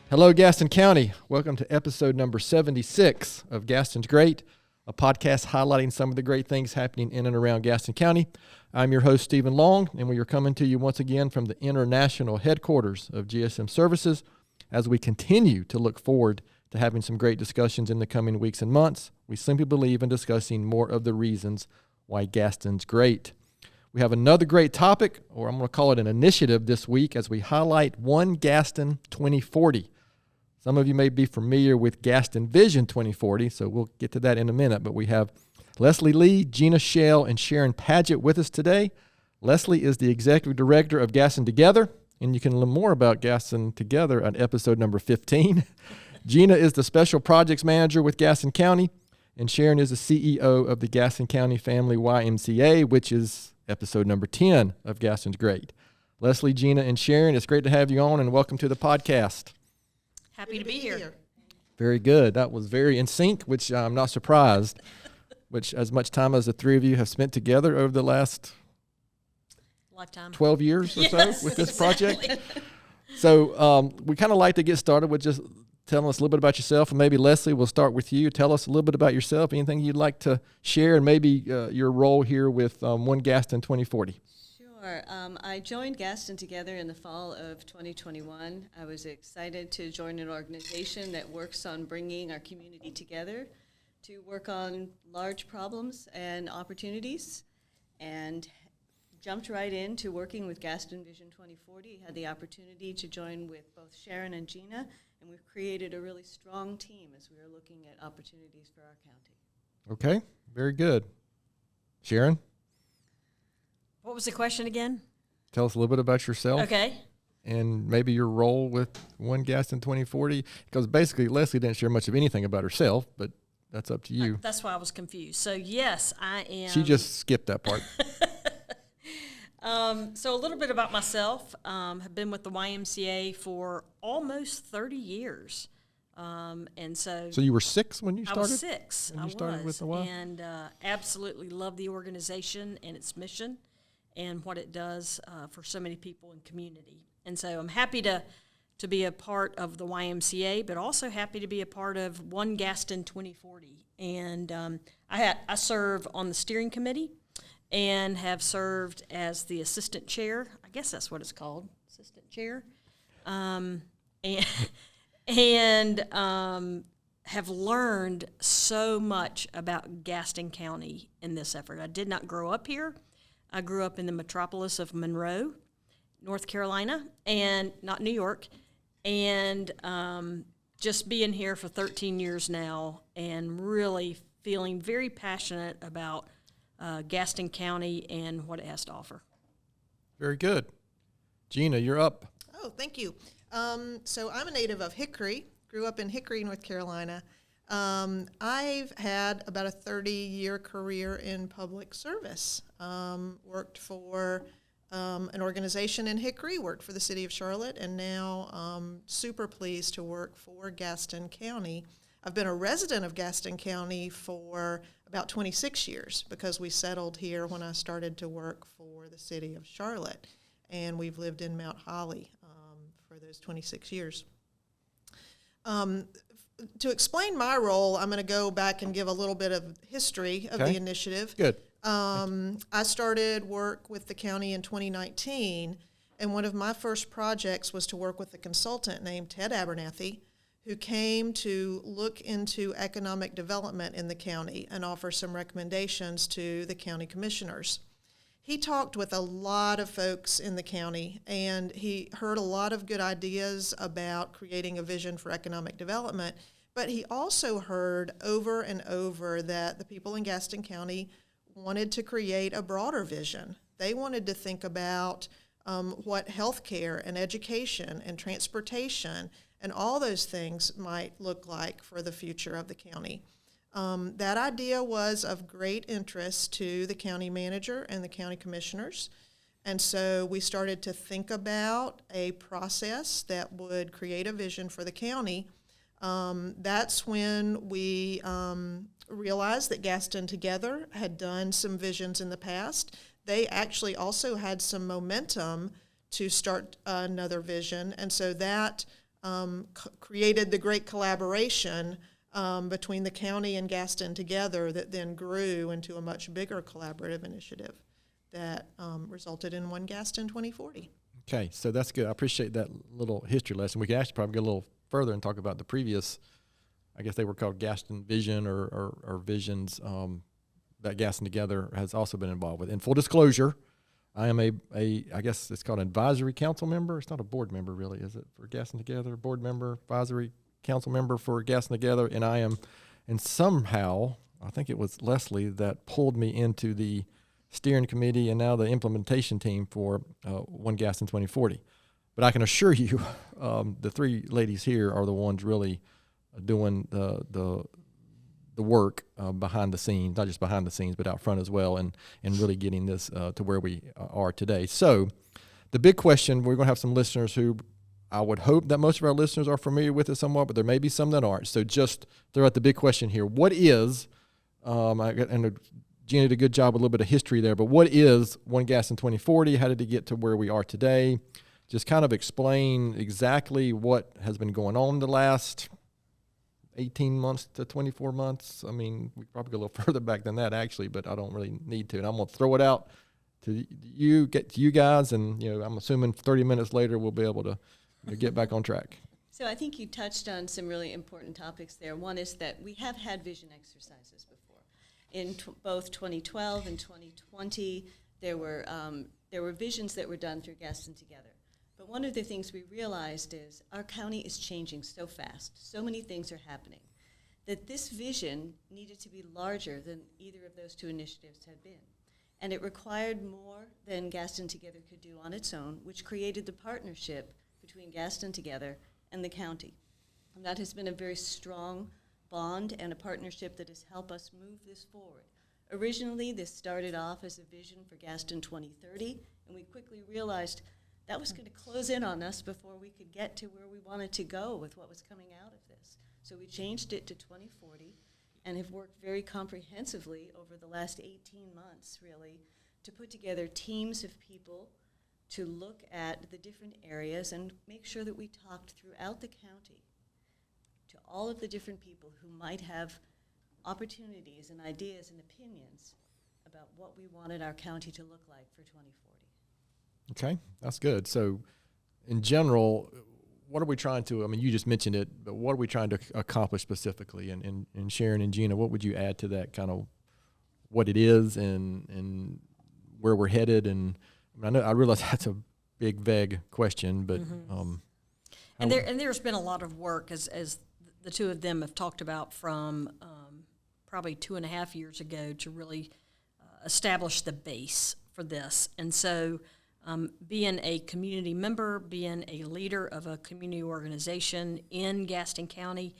Hello, Gaston County. Welcome to episode number 76 of Gaston's Great, a podcast highlighting some of the great things happening in and around Gaston County. I'm your host, Stephen Long, and we are coming to you once again from the international headquarters of GSM Services as we continue to look forward to having some great discussions in the coming weeks and months. We simply believe in discussing more of the reasons why Gaston's great. We have another great topic, or I'm going to call it an initiative this week, as we highlight One Gaston 2040. Some of you may be familiar with Gaston Vision 2040, so we'll get to that in a minute. But we have Leslie Lee, Gina Shell, and Sharon Padgett with us today. Leslie is the Executive Director of Gaston Together, and you can learn more about Gaston Together on episode number 15. Gina is the Special Projects Manager with Gaston County, and Sharon is the CEO of the Gaston County Family YMCA, which is episode number 10 of Gaston's Great. Leslie, Gina, and Sharon, it's great to have you on, and welcome to the podcast. Happy to be here. Very good. That was very in sync, which I'm not surprised, which as much time as the three of you have spent together over the last lifetime 12 years or Yes, so with this exactly. project. So we kind of like to get started with just telling us a little bit about yourself. And maybe, Leslie, we'll start with you. Tell us a little bit about yourself, anything you'd like to share, and maybe your role here with One Gaston 2040. Sure. I joined Gaston Together in the fall of 2021. I was excited to join an organization that works on bringing our community together to work on large problems and opportunities, and jumped right into working with Gaston Vision 2040. Had the opportunity to join with both Sharon and Gina, and we've created a really strong team as we are looking at opportunities for our county. Okay, very good. Sharon, What was the question again? tell us a little bit about yourself. Okay. And maybe your role with One Gaston 2040, because basically Leslie didn't share much of anything about herself, but that's up to you. That's why I was confused. So, yes, I am. She just skipped that part. So, a little bit about myself. Have been with the YMCA for almost 30 years. And so So you were 6 when you I started? was 6. When you started with the Y? And absolutely love the organization and its mission and what it does for so many people in community. And so I'm happy to be a part of the YMCA, but also happy to be a part of One Gaston 2040. And I serve on the steering committee and have served as the assistant chair. I guess that's what it's called, assistant chair. And have learned so much about Gaston County in this effort. I did not grow up here. I grew up in the metropolis of Monroe, North Carolina, and not New York. And just being here for 13 years now and really feeling very passionate about Gaston County and what it has to offer. Very good. Gina, you're up. Oh, thank you. So I'm a native of Hickory, grew up in Hickory, North Carolina. I've had about a 30-year career in public service. Worked for an organization in Hickory, worked for the city of Charlotte, and now super pleased to work for Gaston County. I've been a resident of Gaston County for about 26 years because we settled here when I started to work for the city of Charlotte, and we've lived in Mount Holly for those 26 years. To explain my role, I'm going to go back and give a little bit of history of the initiative. Good. I started work with the county in 2019, and one of my first projects was to work with a consultant named Ted Abernathy, who came to look into economic development in the county and offer some recommendations to the county commissioners. He talked with a lot of folks in the county, and he heard a lot of good ideas about creating a vision for economic development, but he also heard over and over that the people in Gaston County wanted to create a broader vision. They wanted to think about what healthcare and education and transportation and all those things might look like for the future of the county. That idea was of great interest to the county manager and the county commissioners, and so we started to think about a process that would create a vision for the county. That's when we realized that Gaston Together had done some visions in the past. They actually also had some momentum to start another vision, and so that created the great collaboration between the county and Gaston together that then grew into a much bigger collaborative initiative that resulted in One Gaston 2040. Okay, so that's good. I appreciate that little history lesson. We could actually probably go a little further and talk about the previous, I guess they were called Gaston Vision or Visions that Gaston Together has also been involved with. In full disclosure, I am I guess it's called an advisory council member. It's not a board member really, is it, for Gaston Together? Board member, advisory council member for Gaston Together, and somehow, I think it was Leslie that pulled me into the steering committee and now the implementation team for One Gaston 2040. But I can assure you, the three ladies here are the ones really doing the work behind the scenes, not just behind the scenes, but out front as well, and really getting this to where we are today. So the big question, we're going to have some listeners who I would hope that most of our listeners are familiar with it somewhat, but there may be some that aren't. So just throw out the big question here. What is, Gina did a good job with a little bit of history there, but what is One Gaston 2040? How did it get to where we are today? Just kind of explain exactly what has been going on the last 18 months to 24 months. I mean, we probably go a little further back than that actually, but I don't really need to. And I'm going to throw it out to you guys, and I'm assuming 30 minutes later we'll be able to get back on track. So I think you touched on some really important topics there. One is that we have had vision exercises before. In both 2012 and 2020, there were visions that were done through Gaston Together. But one of the things we realized is our county is changing so fast, so many things are happening, that this vision needed to be larger than either of those two initiatives had been. And it required more than Gaston Together could do on its own, which created the partnership between Gaston Together and the county. And that has been a very strong bond and a partnership that has helped us move this forward. Originally, this started off as a vision for Gaston 2030, and we quickly realized that was going to close in on us before we could get to where we wanted to go with what was coming out of this. So we changed it to 2040 and have worked very comprehensively over the last 18 months, really, to put together teams of people to look at the different areas and make sure that we talked throughout the county to all of the different people who might have opportunities and ideas and opinions about what we wanted our county to look like for 2040. Okay, that's good. So in general, what are we trying to, you just mentioned it, but what are we trying to accomplish specifically? And Sharon and Gina, what would you add to that, kind of what it is and where we're headed? And I realize that's a big, vague question, but and there's been a lot of work, as the two of them have talked about, from probably 2.5 years ago to really establish the base for this. And so being a community member, being a leader of a community organization in Gaston County,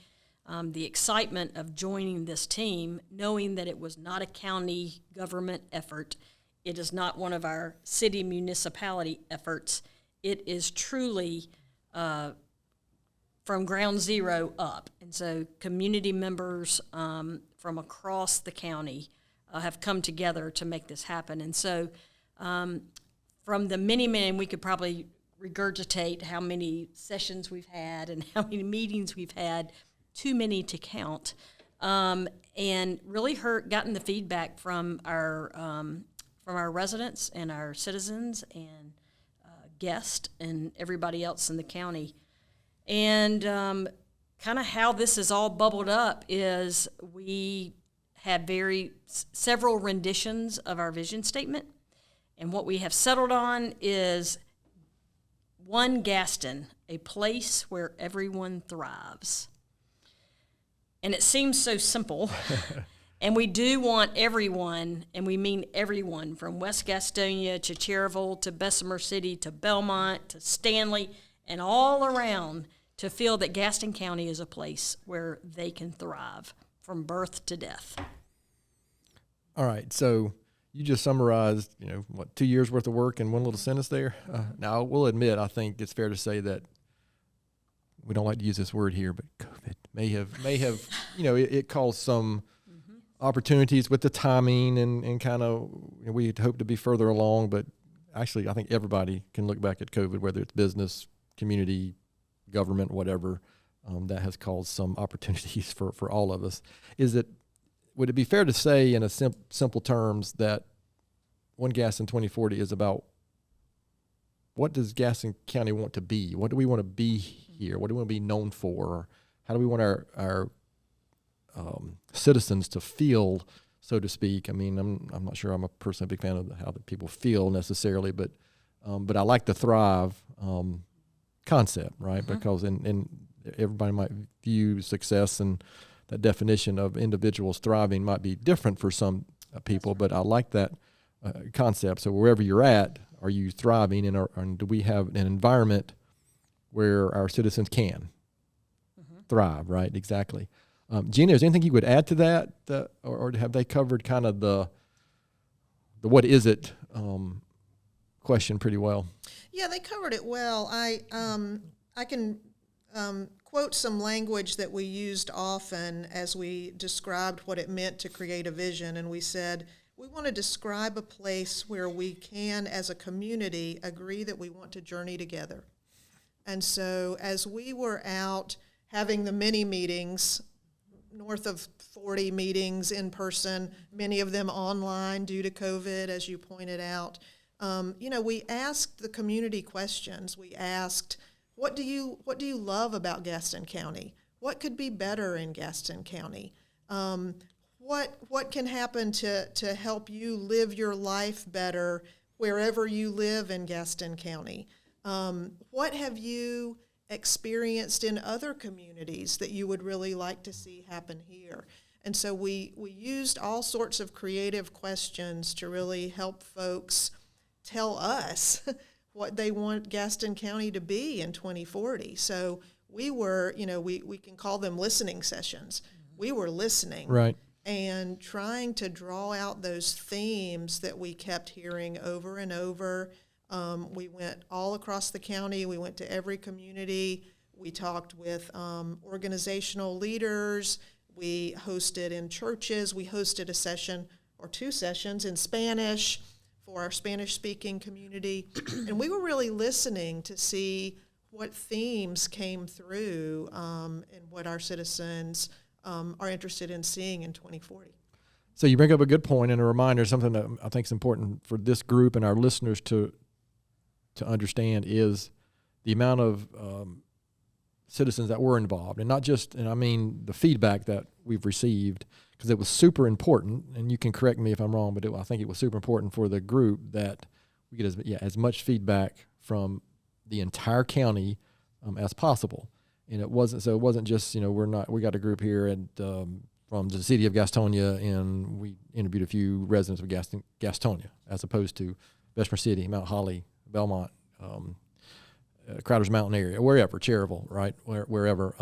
the excitement of joining this team, knowing that it was not a county government effort, it is not one of our city municipality efforts, it is truly from ground zero up. And so community members from across the county have come together to make this happen. And so from the many, we could probably regurgitate how many sessions we've had and how many meetings we've had, too many to count, and really gotten the feedback from our residents and our citizens and guests and everybody else in the county. And kind of how this is all bubbled up is we had several renditions of our vision statement. And what we have settled on is One Gaston, a place where everyone thrives. And it seems so simple. And we do want everyone, and we mean everyone, from West Gastonia to Cherville to Bessemer City to Belmont to Stanley and all around, to feel that Gaston County is a place where they can thrive from birth to death. All right, so you just summarized, 2 years worth of work in one little sentence there. Now, I will admit, I think it's fair to say that we don't like to use this word here, but COVID may have, it caused some opportunities with the timing and kind of, we had hoped to be further along, but actually I think everybody can look back at COVID, whether it's business, community, government, whatever, that has caused some opportunities for all of us. Would it be fair to say in a simple terms that One Gaston 2040 is about what does Gaston County want to be? What do we want to be here? What do we want to be known for? How do we want our citizens to feel, so to speak? I mean, I'm not sure I'm a personally big fan of how the people feel necessarily, but I like the thrive concept, right? Because in everybody might view success and that definition of individuals thriving might be different for some people, but I like that concept. So wherever you're at, are you thriving, and do we have an environment where our citizens can thrive, right? Exactly. Gina, is there anything you would add to that, or have they covered kind of the what is it question pretty well? Yeah, they covered it well. I can quote some language that we used often as we described what it meant to create a vision, and we said, we want to describe a place where we can, as a community, agree that we want to journey together. And so as we were out having the mini meetings, north of 40 meetings in person, many of them online due to COVID, as you pointed out, we asked the community questions. We asked, what do you love about Gaston County? What could be better in Gaston County? What can happen to help you live your life better wherever you live in Gaston County? What have you experienced in other communities that you would really like to see happen here? And so we used all sorts of creative questions to really help folks tell us what they want Gaston County to be in 2040. So we were, we can call them listening sessions. We were listening. Right. And trying to draw out those themes that we kept hearing over and over. We went all across the county. We went to every community. We talked with organizational leaders. We hosted in churches. We hosted a session or two sessions in Spanish for our Spanish-speaking community. And we were really listening to see what themes came through and what our citizens are interested in seeing in 2040. So you bring up a good point and a reminder, something that I think is important for this group and our listeners to understand is the amount of citizens that were involved, and not just, and I mean the feedback that we've received, because it was super important, and you can correct me if I'm wrong, but I think it was super important for the group that we get as much feedback from the entire county as possible. And it wasn't just, we got a group here from the city of Gastonia, and we interviewed a few residents of Gastonia, as opposed to Bessemer City, Mount Holly, Belmont, Crowder's Mountain area, wherever, Cherryville, right, wherever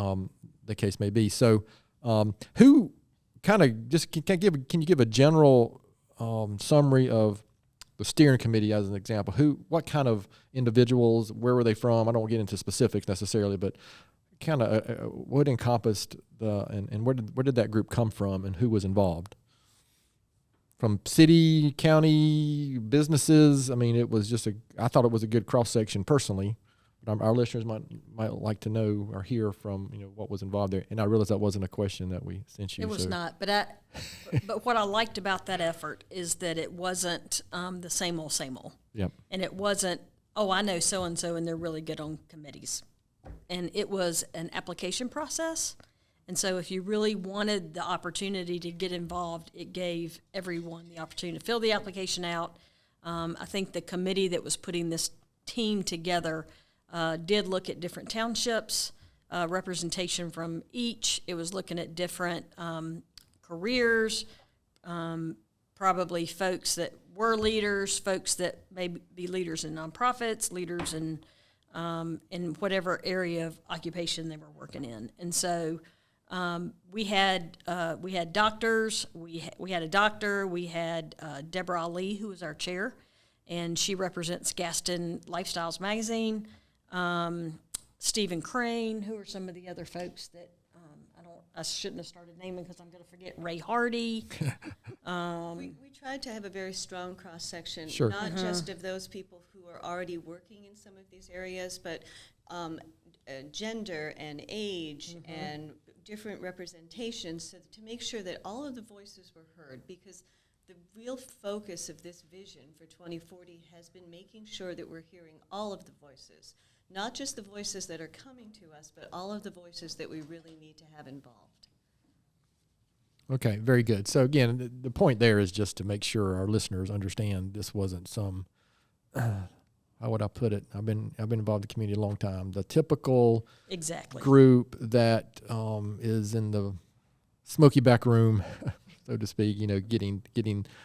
the case may be. So who kind of just can you give a general summary of the steering committee as an example? What kind of individuals, where were they from? I don't want to get into specifics necessarily, but kind of what encompassed and where did that group come from, and who was involved? From city, county, businesses. I mean, I thought it was a good cross section personally, but our listeners might like to know or hear from what was involved there. And I realized that wasn't a question that we sent you. It was not, but what I liked about that effort is that it wasn't the same old. Yep. And it wasn't, I know so and so, and they're really good on committees. And it was an application process. And so if you really wanted the opportunity to get involved, it gave everyone the opportunity to fill the application out. I think the committee that was putting this team together did look at different townships, representation from each. It was looking at different careers, probably folks that were leaders, folks that may be leaders in nonprofits, leaders in whatever area of occupation they were working in. And so we had doctors. We had a doctor. We had Deborah Ali, who was our chair, and she represents Gaston Lifestyles Magazine. Stephen Crane, who are some of the other folks that I shouldn't have started naming because I'm going to forget. Ray Hardy. We tried to have a very strong cross-section, Sure. not just of those people who are already working in some of these areas, but gender and age and different representations, so to make sure that all of the voices were heard, because the real focus of this vision for 2040 has been making sure that we're hearing all of the voices, not just the voices that are coming to us, but all of the voices that we really need to have involved. Okay, very good. So again, the point there is just to make sure our listeners understand this wasn't some, how would I put it? I've been involved in the community a long time. The typical Exactly. group that is in the smoky back room, so to speak,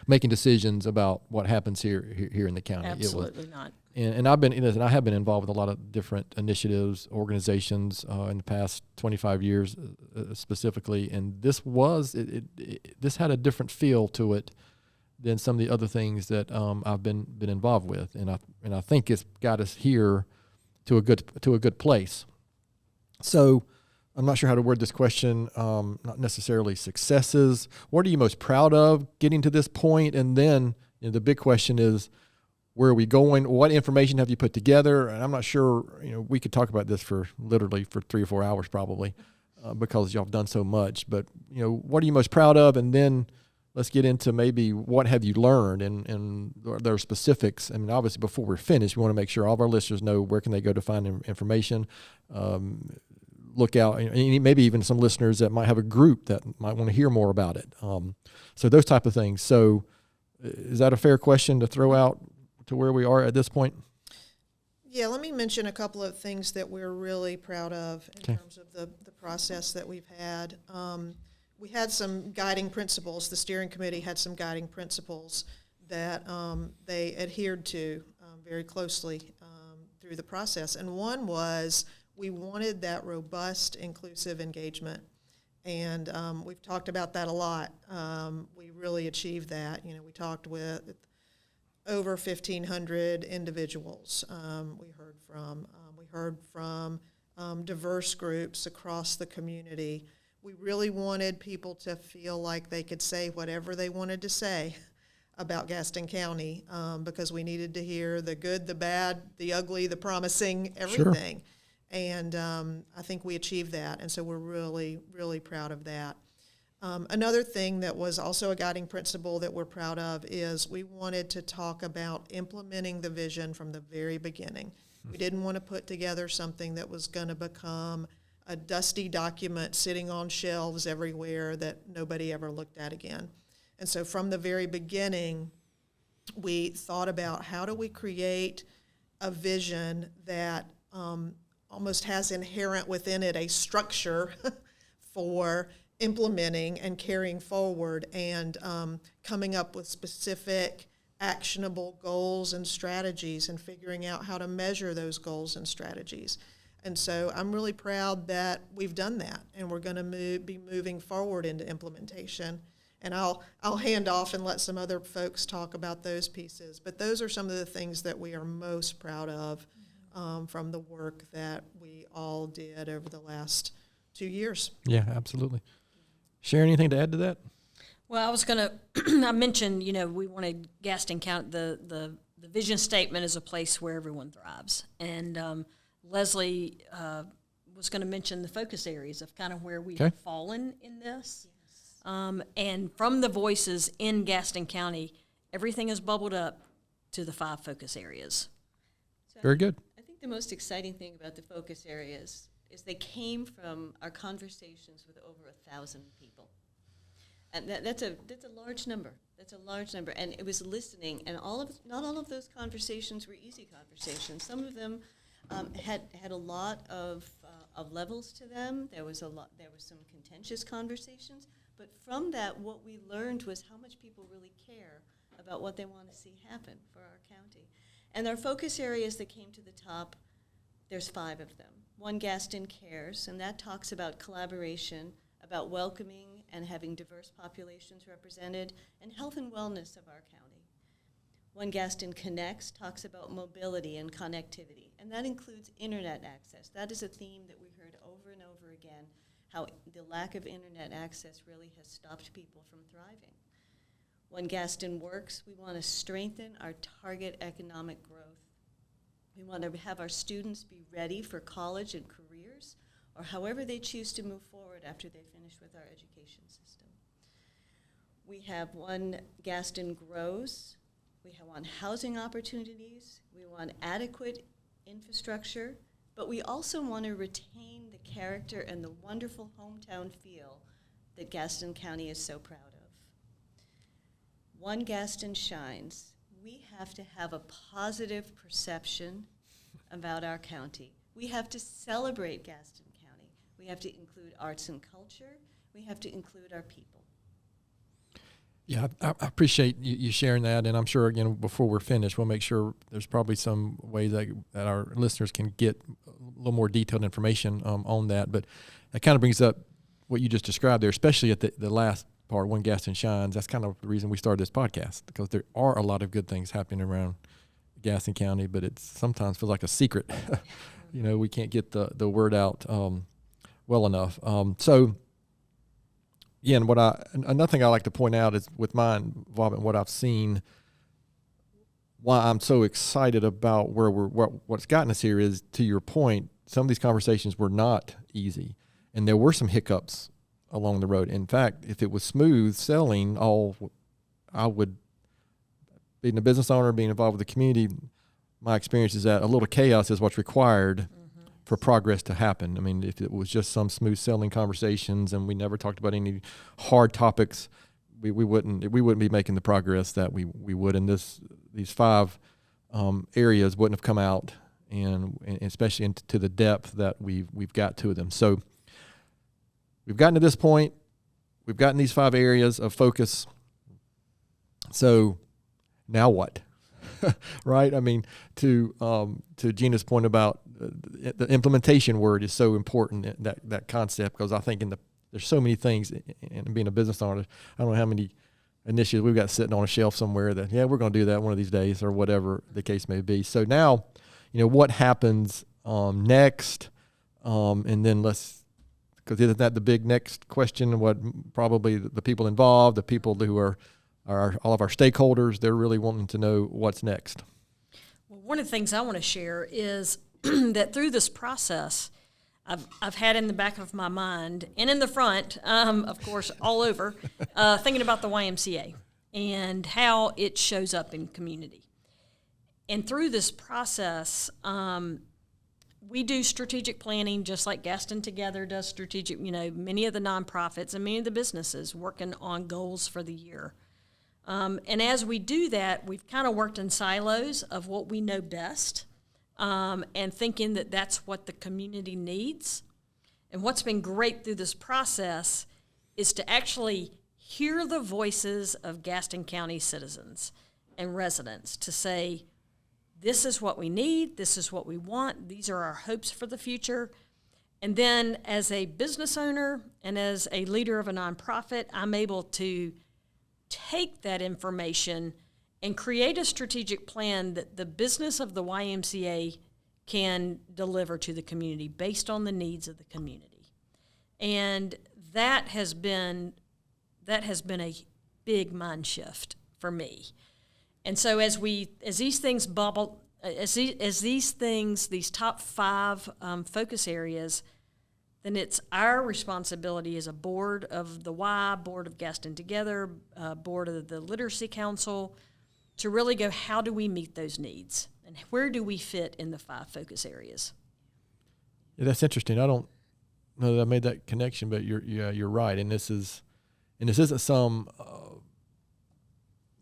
making decisions about what happens here in the county. Absolutely not. And I have been involved with a lot of different initiatives, organizations in the past 25 years specifically, and this had a different feel to it than some of the other things that I've been involved with, and I think it's got us here to a good place. So I'm not sure how to word this question. Not necessarily successes. What are you most proud of getting to this point? And then the big question is, where are we going? What information have you put together? And I'm not sure. We could talk about this for literally 3 or 4 hours probably, because y'all have done so much. But what are you most proud of? And then let's get into maybe what have you learned, and there are specifics. I mean, obviously, before we're finished, we want to make sure all of our listeners know where can they go to find information. Look out, maybe even some listeners that might have a group that might want to hear more about it. So those type of things. So is that a fair question to throw out to where we are at this point? Yeah, let me mention a couple of things that we're really proud of in terms of the process that we've had. We had some guiding principles. The steering committee had some guiding principles that they adhered to very closely through the process. And one was we wanted that robust, inclusive engagement. And we've talked about that a lot. We really achieved that. We talked with over 1,500 individuals we heard from diverse groups across the community. We really wanted people to feel like they could say whatever they wanted to say about Gaston County, because we needed to hear the good, the bad, the ugly, the promising, everything. Sure. And I think we achieved that, and so we're really, really proud of that. Another thing that was also a guiding principle that we're proud of is we wanted to talk about implementing the vision from the very beginning. We didn't want to put together something that was going to become a dusty document sitting on shelves everywhere that nobody ever looked at again. And so from the very beginning, we thought about how do we create a vision that almost has inherent within it a structure for implementing and carrying forward and coming up with specific actionable goals and strategies and figuring out how to measure those goals and strategies. And so I'm really proud that we've done that, and we're going to be moving forward into implementation. And I'll hand off and let some other folks talk about those pieces. But those are some of the things that we are most proud of from the work that we all did over the last 2 years. Yeah, absolutely. Sharon, anything to add to that? Well, I was going to, I mentioned, we wanted Gaston County, the vision statement is a place where everyone thrives. And Leslie was going to mention the focus areas of kind of where we've fallen in this. Yes. And from the voices in Gaston County, everything has bubbled up to the 5 focus areas. So very good. I think the most exciting thing about the focus areas is they came from our conversations with over 1,000 people. And that's a large number. That's a large number. And it was listening, and not all of those conversations were easy conversations. Some of them had a lot of levels to them. There was some contentious conversations. But from that, what we learned was how much people really care about what they want to see happen for our county. And our focus areas that came to the top, there's 5 of them. One Gaston Cares, and that talks about collaboration, about welcoming and having diverse populations represented, and health and wellness of our county. One Gaston Connects talks about mobility and connectivity, and that includes internet access. That is a theme that we heard over and over again, how the lack of internet access really has stopped people from thriving. One Gaston Works, we want to strengthen our target economic growth. We want to have our students be ready for college and career or however they choose to move forward after they finish with our education system. We have One Gaston Grows. We want housing opportunities. We want adequate infrastructure, but we also want to retain the character and the wonderful hometown feel that Gaston County is so proud of. One Gaston shines. We have to have a positive perception about our county. We have to celebrate Gaston County. We have to include arts and culture. We have to include our people. Yeah, I appreciate you sharing that, and I'm sure, again, before we're finished, we'll make sure there's probably some ways that our listeners can get a little more detailed information on that. But that kind of brings up what you just described there, especially at the last part, One Gaston Shines. That's kind of the reason we started this podcast, because there are a lot of good things happening around Gaston County, but it sometimes feels like a secret. We can't get the word out well enough. So, yeah, and another thing I like to point out is with my involvement, what I've seen, why I'm so excited about what's gotten us here is, to your point, some of these conversations were not easy, and there were some hiccups along the road. In fact, if it was smooth sailing, I would, being a business owner, being involved with the community, my experience is that a little chaos is what's required for progress to happen. I mean, if it was just some smooth sailing conversations and we never talked about any hard topics, we wouldn't be making the progress that we would. And these 5 areas wouldn't have come out, and especially to the depth that we've got to them. So we've gotten to this point. We've gotten these 5 areas of focus. So now what? Right? I mean, to Gina's point about the implementation word is so important, that concept, because I think there's so many things, and being a business owner, I don't know how many initiatives we've got sitting on a shelf somewhere that, we're going to do that one of these days, or whatever the case may be. So now, what happens next? And then because isn't that the big next question? What probably the people involved, the people who are all of our stakeholders, they're really wanting to know what's next. Well, one of the things I want to share is that through this process, I've had in the back of my mind and in the front, of course, all over, thinking about the YMCA and how it shows up in community. And through this process, we do strategic planning just like Gaston Together does strategic, many of the nonprofits and many of the businesses working on goals for the year. And as we do that, we've kind of worked in silos of what we know best, and thinking that that's what the community needs. And what's been great through this process is to actually hear the voices of Gaston County citizens and residents to say, this is what we need, this is what we want, these are our hopes for the future. And then as a business owner and as a leader of a nonprofit, I'm able to take that information and create a strategic plan that the business of the YMCA can deliver to the community based on the needs of the community. And that has been a big mind shift for me. And so as these things bubble, these top 5 focus areas, then it's our responsibility as a board of the Y, board of Gaston Together, board of the Literacy Council, to really go, how do we meet those needs? And where do we fit in the 5 focus areas? Yeah, that's interesting. I don't know that I made that connection, but you're right. And this isn't some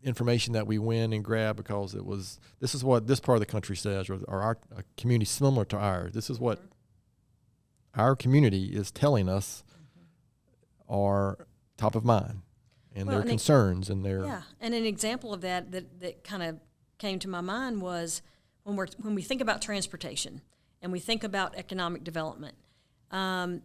information that we win and grab because this is what this part of the country says, or our community similar to ours. This is what our community is telling us are top of mind, and their concerns and their... Yeah, and an example of that kind of came to my mind was when we think about transportation and we think about economic development, and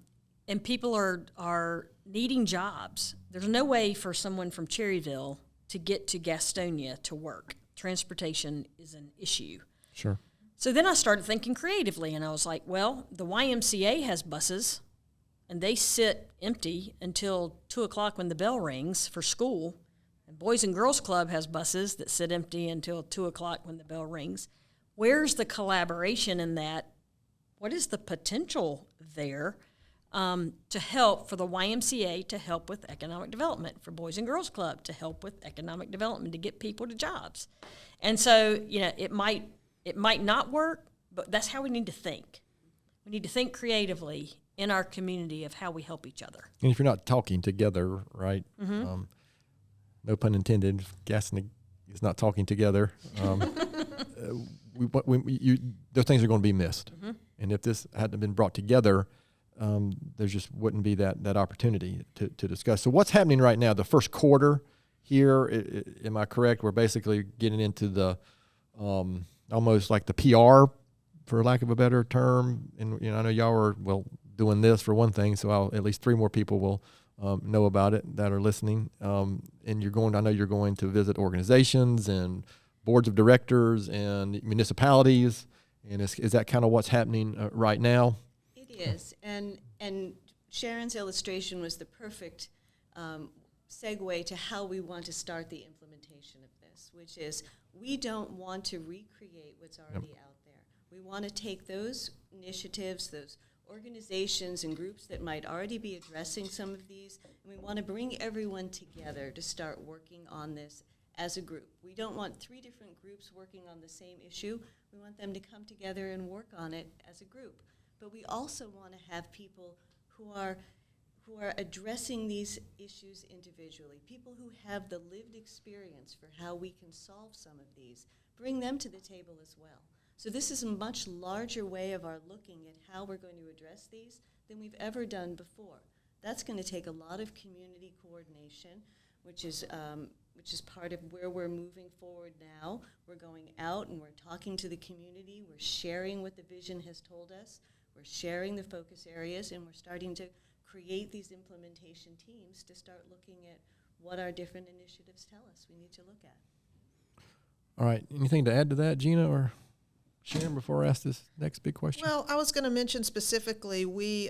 people are needing jobs. There's no way for someone from Cherryville to get to Gastonia to work. Transportation is an issue. Sure. So then I started thinking creatively, and I was like, well, the YMCA has buses, and they sit empty until 2 o'clock when the bell rings for school. And Boys and Girls Club has buses that sit empty until 2 o'clock when the bell rings. Where's the collaboration in that? What is the potential there to help for the YMCA to help with economic development, for Boys and Girls Club to help with economic development, to get people to jobs. And so, it might not work, but that's how we need to think. We need to think creatively in our community of how we help each other. And if you're not talking together, right? No pun intended. Gaston is not talking together. Those things are going to be missed. And if this hadn't been brought together, there just wouldn't be that opportunity to discuss. So what's happening right now? The first quarter here, am I correct? We're basically getting into the almost like the PR, for lack of a better term. And I know y'all are doing this for one thing, so at least 3 more people will know about it that are listening. And I know you're going to visit organizations and boards of directors and municipalities. And is that kind of what's happening right now? It is. And Sharon's illustration was the perfect segue to how we want to start the implementation of this, which is we don't want to recreate what's already out there. We want to take those initiatives, those organizations and groups that might already be addressing some of these, and we want to bring everyone together to start working on this as a group. We don't want 3 different groups working on the same issue. We want them to come together and work on it as a group. But we also want to have people who are addressing these issues individually, people who have the lived experience for how we can solve some of these, bring them to the table as well. So this is a much larger way of our looking at how we're going to address these than we've ever done before. That's going to take a lot of community coordination, which is part of where we're moving forward now. We're going out and we're talking to the community. We're sharing what the vision has told us. We're sharing the focus areas, and we're starting to create these implementation teams to start looking at what our different initiatives tell us we need to look at. All right. Anything to add to that, Gina or Sharon, before I ask this next big question? Well, I was going to mention specifically, we're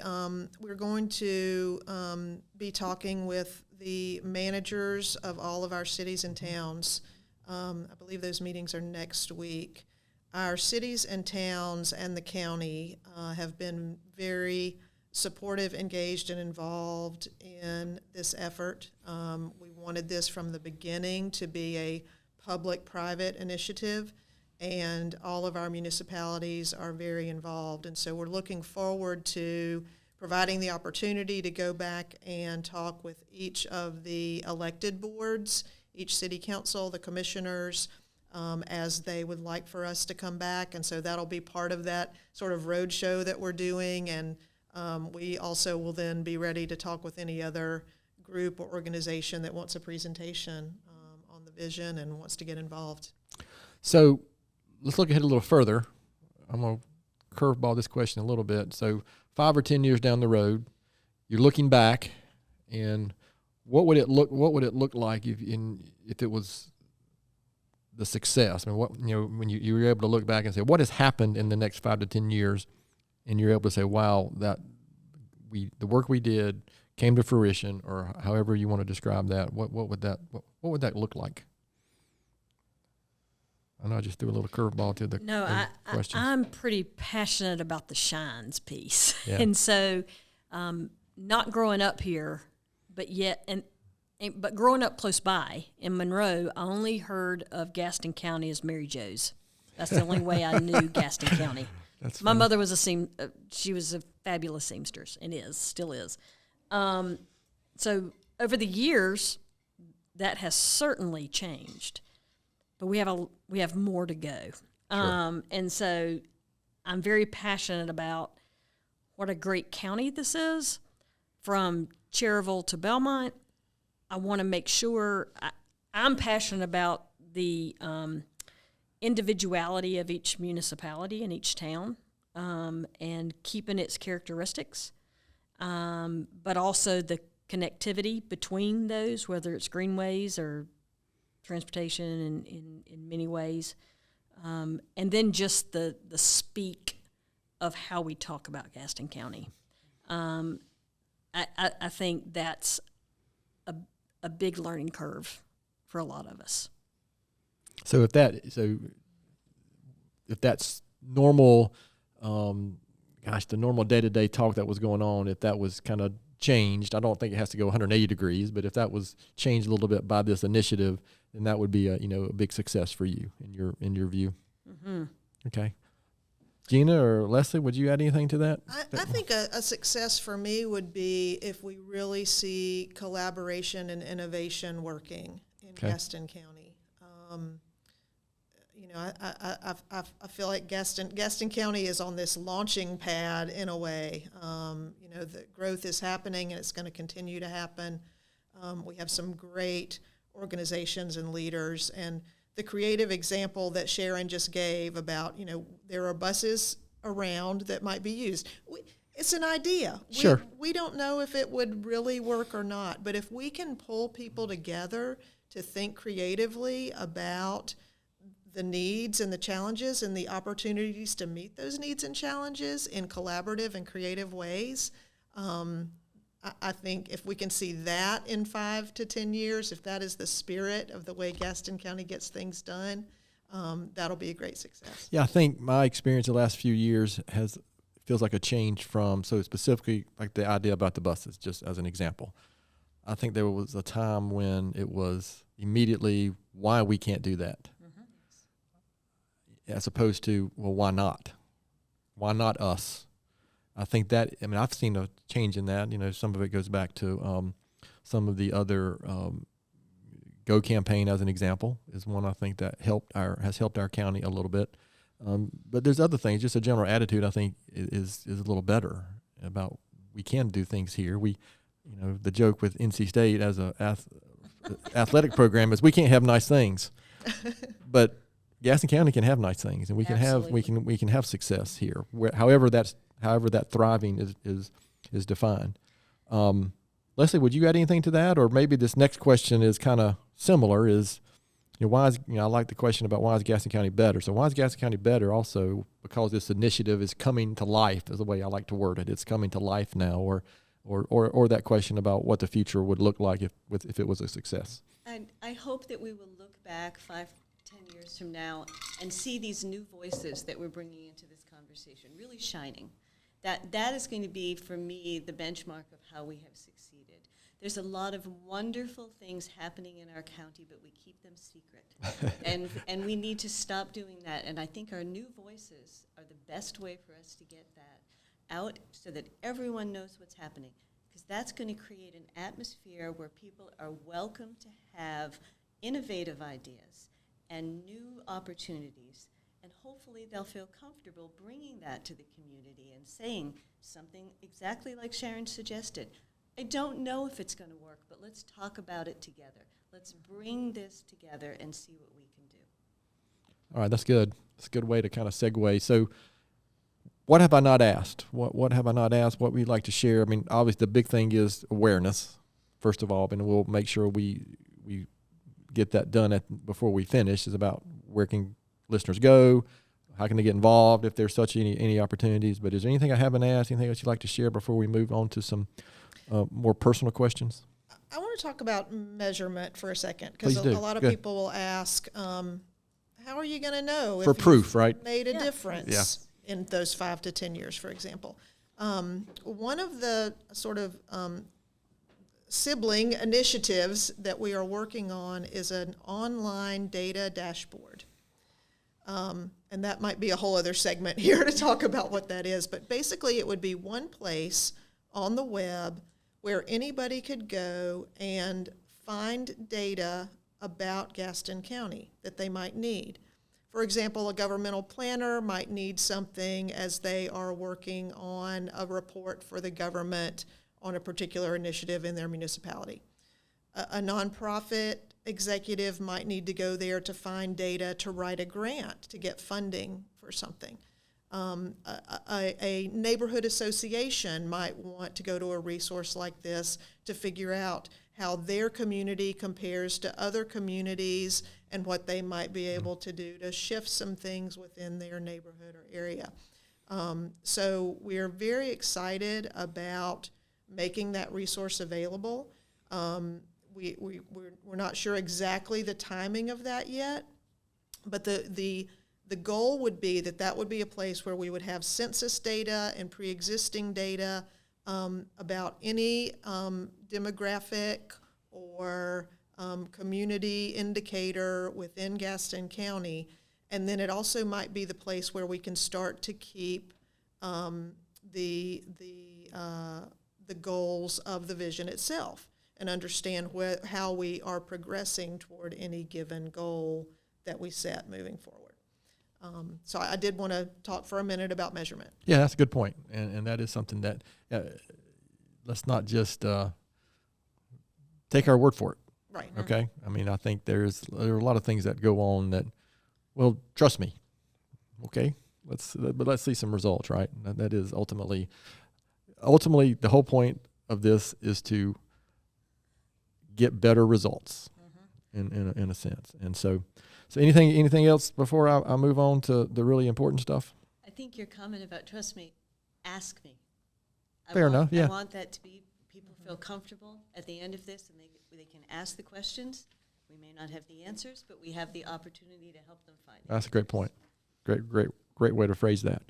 going to be talking with the managers of all of our cities and towns. I believe those meetings are next week. Our cities and towns and the county have been very supportive, engaged, and involved in this effort. We wanted this from the beginning to be a public-private initiative, and all of our municipalities are very involved. And so we're looking forward to providing the opportunity to go back and talk with each of the elected boards, each city council, the commissioners, as they would like for us to come back. And so that'll be part of that sort of road show that we're doing. And we also will then be ready to talk with any other group or organization that wants a presentation on the vision and wants to get involved. So let's look ahead a little further. I'm going to curveball this question a little bit. So 5 or 10 years down the road, you're looking back, and what would it look like if it was the success? I mean, when you were able to look back and say, what has happened in the next 5 to 10 years, and you're able to say, wow, the work we did came to fruition, or however you want to describe that. What would that look like? I know I just threw a little curveball to the question. I'm pretty passionate about the shines piece. Yeah. And so not growing up here, but growing up close by in Monroe, I only heard of Gaston County as Mary Jo's. That's the only way I knew Gaston County. My mother was she was a fabulous seamstress, and still is. So over the years, that has certainly changed. But we have more to go. Sure. And so I'm very passionate about what a great county this is. From Cherryville to Belmont, I want to make sure I'm passionate about the individuality of each municipality and each town, and keeping its characteristics, but also the connectivity between those, whether it's greenways or transportation in many ways, and then just the speak of how we talk about Gaston County. I think that's a big learning curve for a lot of us. So if that's normal the normal day-to-day talk that was going on, if that was kind of changed, I don't think it has to go 180 degrees, but if that was changed a little bit by this initiative, then that would be a big success for you in your view. Mm-hmm. Okay. Gina or Leslie, would you add anything to that? I think a success for me would be if we really see collaboration and innovation working in Gaston County. I feel like Gaston County is on this launching pad in a way. The growth is happening and it's going to continue to happen. We have some great organizations and leaders, and the creative example that Sharon just gave about, there are buses around that might be used. It's an idea. Sure. We don't know if it would really work or not, but if we can pull people together to think creatively about the needs and the challenges and the opportunities to meet those needs and challenges in collaborative and creative ways, I think if we can see that in 5 to 10 years, if that is the spirit of the way Gaston County gets things done, that'll be a great success. Yeah, I think my experience the last few years feels like a change from, so specifically like the idea about the buses, just as an example. I think there was a time when it was immediately why we can't do that. As opposed to, well, why not? Why not us? I think that, I've seen a change in that. Some of it goes back to some of the other Go campaign, as an example, is one I think that has helped our county a little bit. But there's other things, just a general attitude I think is a little better about we can do things here. The joke with NC State as a athletic program is we can't have nice things. But Gaston County can have nice things, and we can have success here. However that thriving is defined. Leslie, would you add anything to that, or maybe this next question is kind of similar? Is why is I like the question about why is Gaston County better? So why is Gaston County better? Also because this initiative is coming to life, is the way I like to word it. It's coming to life now, or that question about what the future would look like if it was a success. And I hope that we will look back 5-10 years from now and see these new voices that we're bringing into this conversation really shining. That is going to be, for me, the benchmark of how we have succeeded. There's a lot of wonderful things happening in our county, but we keep them secret. and we need to stop doing that. And I think our new voices are the best way for us to get that out so that everyone knows what's happening. Because that's going to create an atmosphere where people are welcome to have innovative ideas and new opportunities, and hopefully they'll feel comfortable bringing that to the community and saying something exactly like Sharon suggested. I don't know if it's going to work, but let's talk about it together. Let's bring this together and see what we can do. All right, that's good. That's a good way to kind of segue. So what have I not asked? What have I not asked? What we'd like to share? Obviously the big thing is awareness, first of all, and we'll make sure we get that done before we finish, is about where can listeners go, how can they get involved if there's such any opportunities. But is there anything I haven't asked, anything else you'd like to share before we move on to some more personal questions? I want to talk about measurement for a second, because a lot of people will ask, how are you going to know for if proof, right? Made a difference in those 5 to 10 years, for example. One of the sort of sibling initiatives that we are working on is an online data dashboard. And that might be a whole other segment here to talk about what that is. But basically, it would be one place on the web where anybody could go and find data about Gaston County that they might need. For example, a governmental planner might need something as they are working on a report for the government on a particular initiative in their municipality. A nonprofit executive might need to go there to find data to write a grant to get funding for something. A neighborhood association might want to go to a resource like this to figure out how their community compares to other communities and what they might be able to do to shift some things within their neighborhood or area. So we're very excited about making that resource available. We're not sure exactly the timing of that yet, but the The goal would be that would be a place where we would have census data and pre-existing data about any demographic or community indicator within Gaston County. And then it also might be the place where we can start to keep the goals of the vision itself and understand how we are progressing toward any given goal that we set moving forward. So I did want to talk for a minute about measurement. Yeah, that's a good point. And that is something that let's not just take our word for it. Right. Okay. I mean, I think there are a lot of things that go on that, well, trust me. Okay. But let's see some results, right? That is ultimately the whole point of this is to get better results in a sense. And so anything else before I move on to the really important stuff? I think your comment about trust me, ask me. Fair enough, yeah. I want that to be, people feel comfortable at the end of this and they can ask the questions. We may not have the answers, but we have the opportunity to help them find it. That's a great point. Great way to phrase that.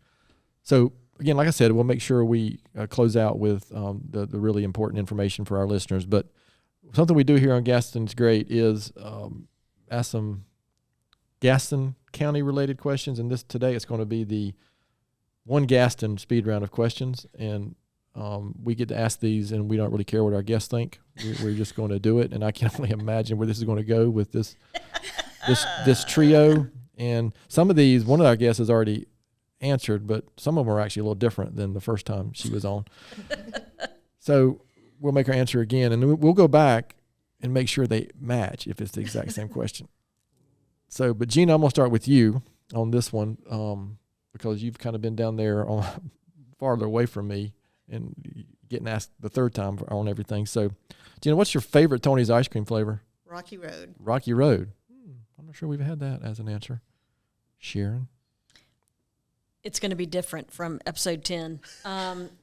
So again, like I said, we'll make sure we close out with the really important information for our listeners. But something we do here on Gaston's Great is ask some Gaston County related questions. And today it's going to be the One Gaston speed round of questions. And we get to ask these, and we don't really care what our guests think. We're just going to do it. And I can only imagine where this is going to go with this trio. And some of these, one of our guests has already answered, but some of them are actually a little different than the first time she was on. So we'll make her answer again, and we'll go back and make sure they match if it's the exact same question. So, but Gina, I'm going to start with you on this one because you've kind of been down there farther away from me and getting asked the third time on everything. So, Gina, what's your favorite Tony's ice cream flavor? Rocky Road. Rocky Road. I'm not sure we've had that as an answer. Sharon? It's going to be different from episode 10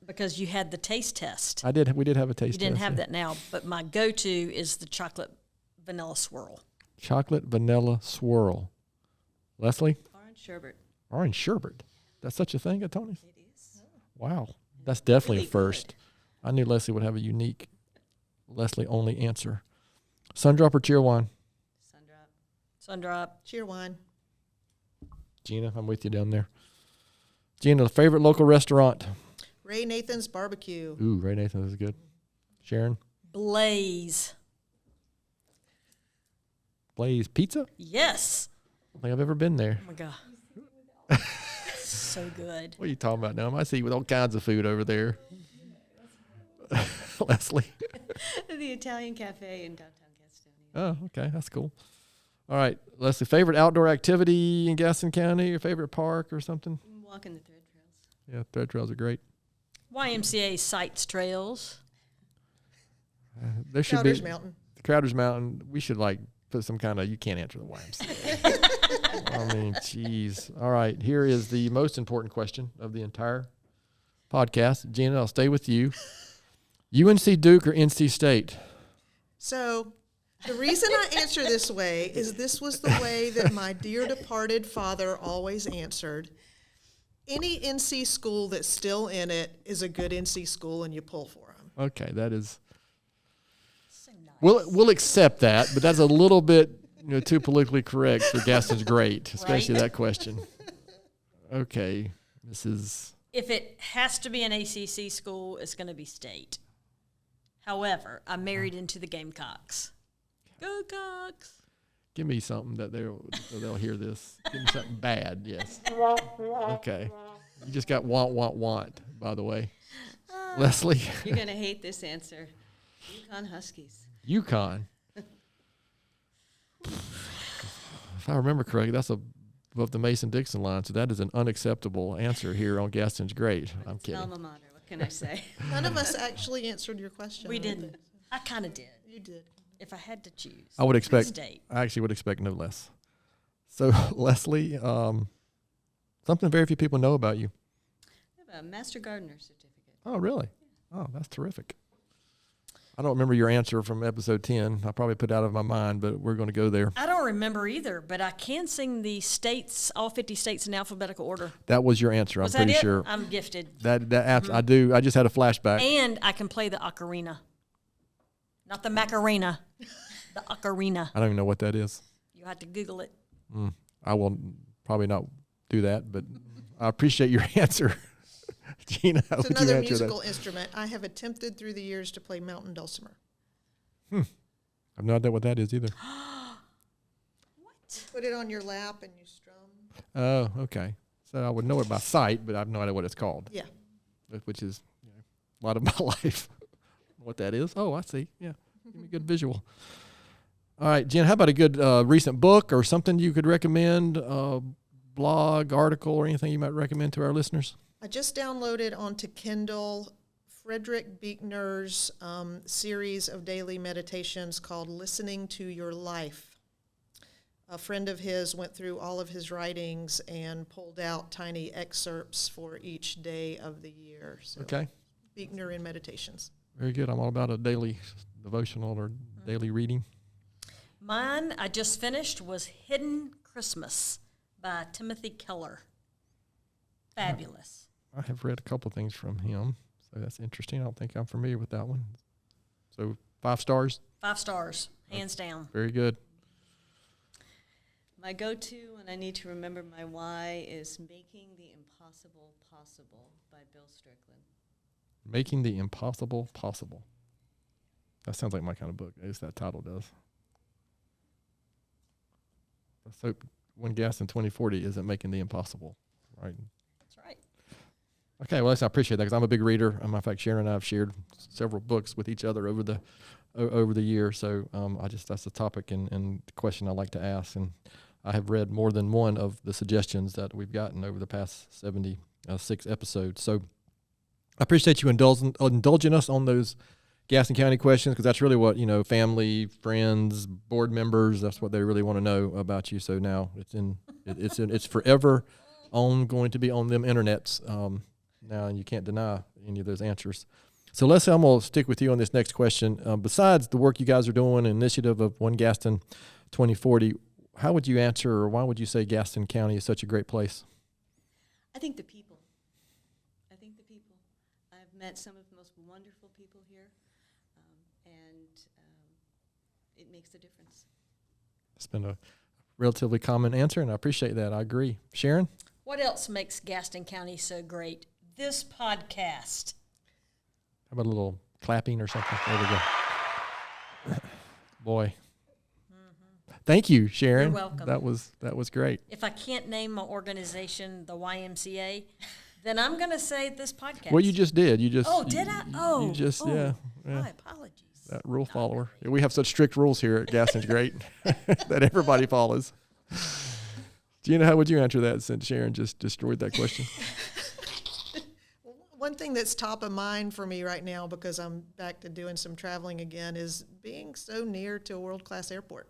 because you had the taste test. We did have a taste test. You didn't have that now, but my go-to is the chocolate vanilla swirl. Chocolate vanilla swirl. Leslie? Orange sherbet. Orange sherbet. That's such a thing at Tony's? It is. Wow. That's definitely Really a first. good. I knew Leslie would have a unique Leslie-only answer. Sundrop or Cheerwine? Sundrop. Cheerwine. Gina, I'm with you down there. Gina, favorite local restaurant? Ray Nathan's Barbecue. Ooh, Ray Nathan's is good. Sharon? Blaze. Blaze Pizza? Yes. I don't think I've ever been there. Oh, my God. So good. What are you talking about now? I see with all kinds of food over there. Leslie? The Italian Cafe in downtown Gaston. Oh, okay. That's cool. All right. Leslie, favorite outdoor activity in Gaston County? Your favorite park or something? Walking the thread trails. Yeah, thread trails are great. YMCA sites trails. There should Crowder's be Mountain. Crowder's Mountain. We should put some kind of, you can't answer the YMCA. I mean, jeez. All right. Here is the most important question of the entire podcast. Gina, I'll stay with you. UNC Duke or NC State? So the reason I answer this way is this was the way that my dear departed father always answered. Any NC school that's still in it is a good NC school, and you pull for them. Okay, that is. So nice. We'll accept that, but that's a little bit too politically correct for Gaston's Great, especially that question. Okay, this is. If it has to be an ACC school, it's going to be state. However, I'm married into the Gamecocks. Go Cox! Give me something that they'll hear this. Give me something bad, yes. Okay. You just got want, by the way. Leslie? You're going to hate this answer. Yukon Huskies. Yukon. If I remember correctly, that's above the Mason-Dixon line, so that is an unacceptable answer here on Gaston's Great. I'm kidding. Alma mater, what can I say? None of us actually answered your question. We I don't didn't. think. I kind of did. You did. If I had to choose. I would expect. State. I actually would expect no less. So, Leslie, something very few people know about you. I have a Master Gardener certificate. Oh, really? Oh, that's terrific. I don't remember your answer from episode 10. I probably put it out of my mind, but we're going to go there. I don't remember either, but I can sing the states, all 50 states in alphabetical order. That was your answer. Was I'm pretty that it? sure. I'm gifted. I do. I just had a flashback. And I can play the ocarina. Not the Macarena, the ocarina. I don't even know what that is. You have to Google it. I will probably not do that, but I appreciate your answer. Gina, how It's would you another answer musical that? instrument. I have attempted through the years to play mountain dulcimer. I've no idea what that is either. What? Put it on your lap and you strum. Oh, okay. So I would know it by sight, but I have no idea what it's called. Yeah. Which is a lot of my life. What that is? Oh, I see. Yeah. Give me a good visual. All right, Jen, how about a good recent book or something you could recommend, blog, article, or anything you might recommend to our listeners? I just downloaded onto Kindle Frederick Buechner's series of daily meditations called Listening to Your Life. A friend of his went through all of his writings and pulled out tiny excerpts for each day of the year. So Okay. Buechner in Meditations. Very good. I'm all about a daily devotional or daily reading. Mine, I just finished, was Hidden Christmas by Timothy Keller. Fabulous. I have read a couple things from him, so that's interesting. I don't think I'm familiar with that one. So 5 stars? 5 stars, hands down. Very good. My go-to when I need to remember my why is Making the Impossible Possible by Bill Strickland. Making the Impossible Possible. That sounds like my kind of book. At least that title does. Let's hope One Gaston 2040 isn't making the impossible, right? That's right. Okay, well, I appreciate that because I'm a big reader. Matter of fact, Sharon and I have shared several books with each other over the year. So that's a topic and question I like to ask. And I have read more than one of the suggestions that we've gotten over the past 76 episodes. So I appreciate you indulging us on those Gaston County questions because that's really what, family, friends, board members, that's what they really want to know about you. So now it's forever going to be on them internets now, and you can't deny any of those answers. So Leslie, I'm going to stick with you on this next question. Besides the work you guys are doing, initiative of One Gaston 2040, how would you answer, or why would you say Gaston County is such a great place? I think the people. I've met some of the most wonderful people here, and it makes a difference. It's been a relatively common answer, and I appreciate that. I agree. Sharon? What else makes Gaston County so great? This podcast. How about a little clapping or something? There we go. Boy. Thank you, Sharon. You're welcome. That was great. If I can't name my organization, the YMCA, then I'm going to say this podcast. Well, you just did. You just. Oh, did I? Oh. You just, yeah. My apologies. That rule follower. We have such strict rules here at Gaston's Great that everybody follows. Gina, how would you answer that since Sharon just destroyed that question? One thing that's top of mind for me right now, because I'm back to doing some traveling again, is being so near to a world-class airport.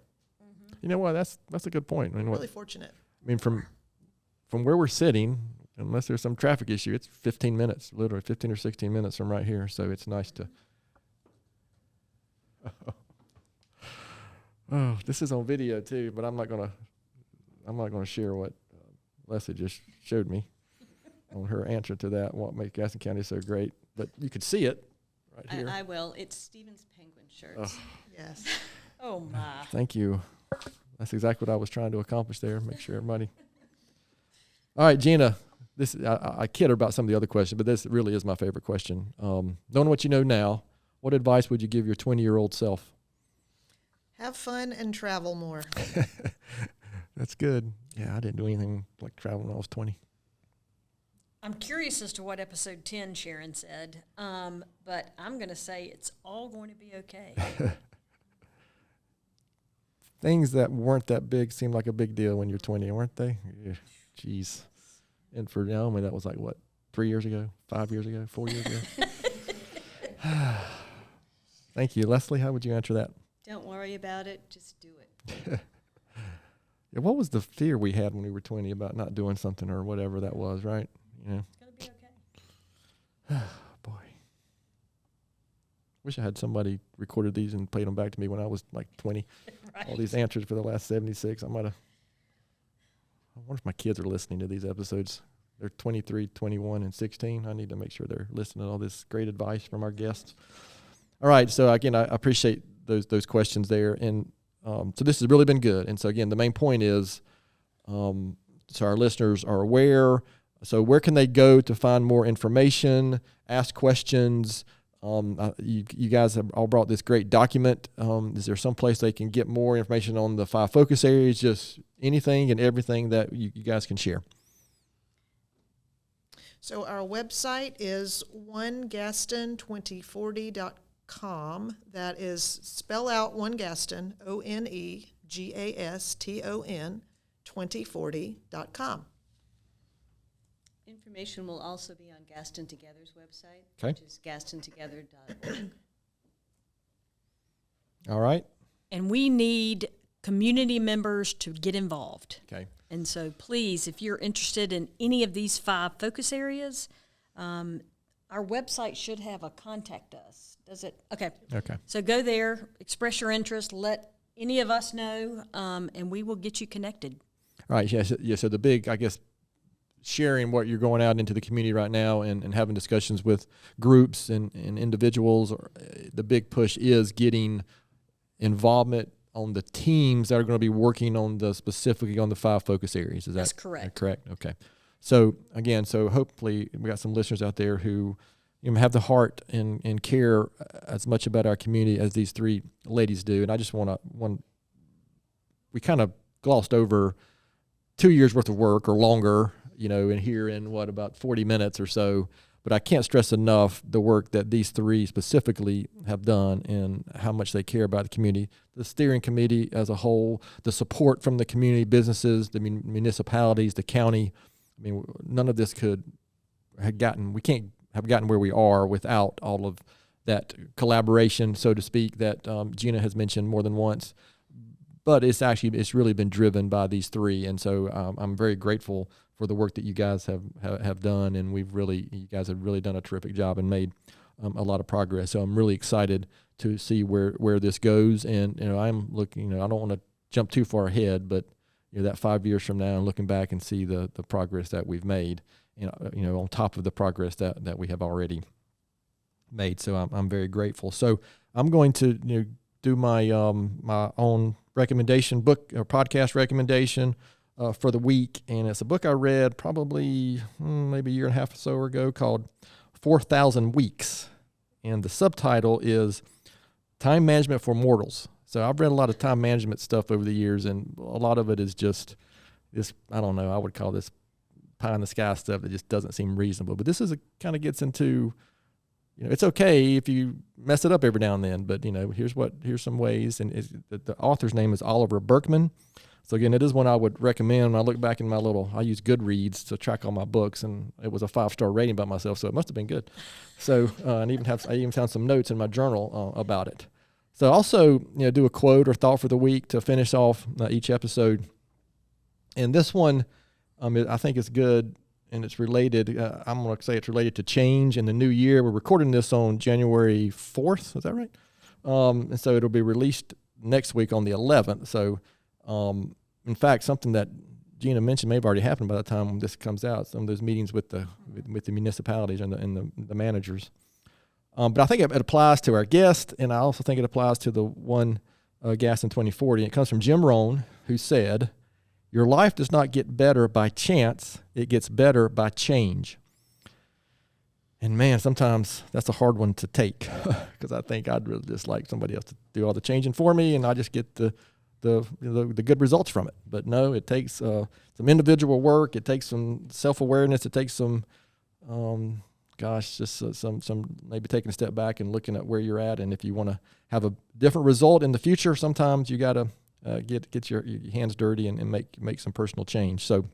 You know what? That's a good point. I mean, Really fortunate. from where we're sitting, unless there's some traffic issue, it's 15 minutes, literally 15 or 16 minutes from right here. So it's nice to. Oh, this is on video too, but I'm not gonna share what Leslie just showed me on her answer to that. What makes Gaston County so great? But you could see it right here. I will. It's Stephen's Penguin shirts. Yes. Oh, my. Thank you. That's exactly what I was trying to accomplish there. Make sure everybody. All right, Gina. I kid her about some of the other questions, but this really is my favorite question. Knowing what you know now, what advice would you give your 20-year-old self? Have fun and travel more. That's good. Yeah, I didn't do anything like travel when I was 20. I'm curious as to what episode 10 Sharon said, but I'm going to say it's all going to be okay. Things that weren't that big seem like a big deal when you're 20, weren't they? Yeah. Jeez. And for Naomi, that was like, what, 3 years ago, 5 years ago, 4 years ago? Thank you. Leslie, how would you answer that? Don't worry about it. Just do it. Yeah, what was the fear we had when we were 20 about not doing something or whatever that was, right? Yeah. It's going to be okay. Boy. wish I had somebody recorded these and played them back to me when I was like 20. Right. All these answers for the last 76. I wonder if my kids are listening to these episodes. They're 23, 21, and 16. I need to make sure they're listening to all this great advice from our guests. All right. So again, I appreciate those questions there. And so this has really been good. And so again, the main point is, so our listeners are aware. So where can they go to find more information, ask questions? You guys have all brought this great document. Is there some place they can get more information on the 5 focus areas, just anything and everything that you guys can share? So our website is onegaston2040.com. That is, spell out One Gaston, ONEGASTON 2040.com. Information will also be on Gaston Together's website, Okay. which is gastontogether.org. All right. And we need community members to get involved. Okay. And so please, if you're interested in any of these 5 focus areas, our website should have a contact us. Does it? Okay. Okay. So go there, express your interest, let any of us know, and we will get you connected. All right. Yes. Yeah, so the big, I guess, sharing what you're going out into the community right now and having discussions with groups and individuals, the big push is getting involvement on the teams that are going to be working on specifically on the 5 focus areas. Is That's that correct. correct? Okay. So again, hopefully we got some listeners out there who have the heart and care as much about our community as these 3 ladies do. And I just we kind of glossed over 2 years worth of work or longer, in here in about 40 minutes or so. But I can't stress enough the work that these 3 specifically have done and how much they care about the community. The steering committee as a whole, the support from the community businesses, the municipalities, the county. I mean, none of this we can't have gotten where we are without all of that collaboration, so to speak, that Gina has mentioned more than once. But it's really been driven by these 3. And so I'm very grateful for the work that you guys have done, and you guys have really done a terrific job and made a lot of progress. So I'm really excited to see where this goes. And I'm looking. I don't want to jump too far ahead, but that 5 years from now, and looking back and see the progress that we've made, on top of the progress that we have already made. So I'm very grateful. So I'm going to do my my own recommendation, book or podcast recommendation for the week, and it's a book I read probably maybe a year and a half or so ago called 4,000 Weeks, and the subtitle is Time Management for Mortals. So I've read a lot of time management stuff over the years, and a lot of it is just this, I don't know, I would call this pie in the sky stuff that just doesn't seem reasonable. But this kind of gets into, it's okay if you mess it up every now and then, but here's some ways. And the author's name is Oliver Burkeman. So again, it is one I would recommend. When I look back in I use Goodreads to track all my books, and it was a 5-star rating by myself, so it must have been good. So I even found some notes in my journal about it. So also, do a quote or thought for the week to finish off each episode. And this one, I think is good, and it's related. I'm going to say it's related to change in the new year. We're recording this on January 4th. Is that right? And so it'll be released next week on the 11th. So, in fact, something that Gina mentioned may have already happened by the time this comes out. Some of those meetings with the municipalities and the managers. But I think it applies to our guest, and I also think it applies to the One Gaston 2040. It comes from Jim Rohn, who said, "Your life does not get better by chance; it gets better by change." And man, sometimes that's a hard one to take because I think I'd really just like somebody else to do all the changing for me, and I just get the good results from it. But no, it takes some individual work. It takes some self-awareness. It takes some, some maybe taking a step back and looking at where you're at. And if you want to have a different result in the future, sometimes you got to get your hands dirty and make some personal change. So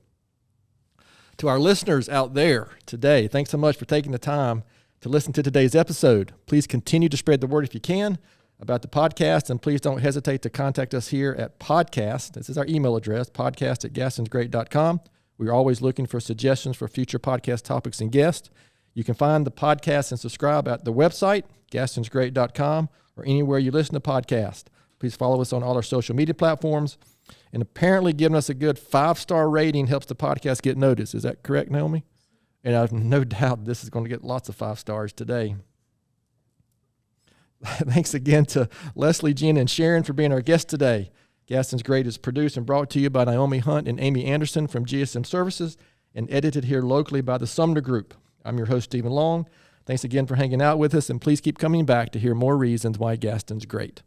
to our listeners out there today, thanks so much for taking the time to listen to today's episode. Please continue to spread the word if you can about the podcast, and please don't hesitate to contact us here at podcast. This is our email address, podcast@gastonsgreat.com. We're always looking for suggestions for future podcast topics and guests. You can find the podcast and subscribe at the website, gastonsgreat.com, or anywhere you listen to podcasts. Please follow us on all our social media platforms. And apparently giving us a good 5-star rating helps the podcast get noticed. Is that correct, Naomi? And I have no doubt this is going to get lots of 5 stars today. Thanks again to Leslie, Gina, and Sharon for being our guests today. Gaston's Great is produced and brought to you by Naomi Hunt and Amy Anderson from GSM Services and edited here locally by the Sumner Group. I'm your host, Stephen Long. Thanks again for hanging out with us, and please keep coming back to hear more reasons why Gaston's great.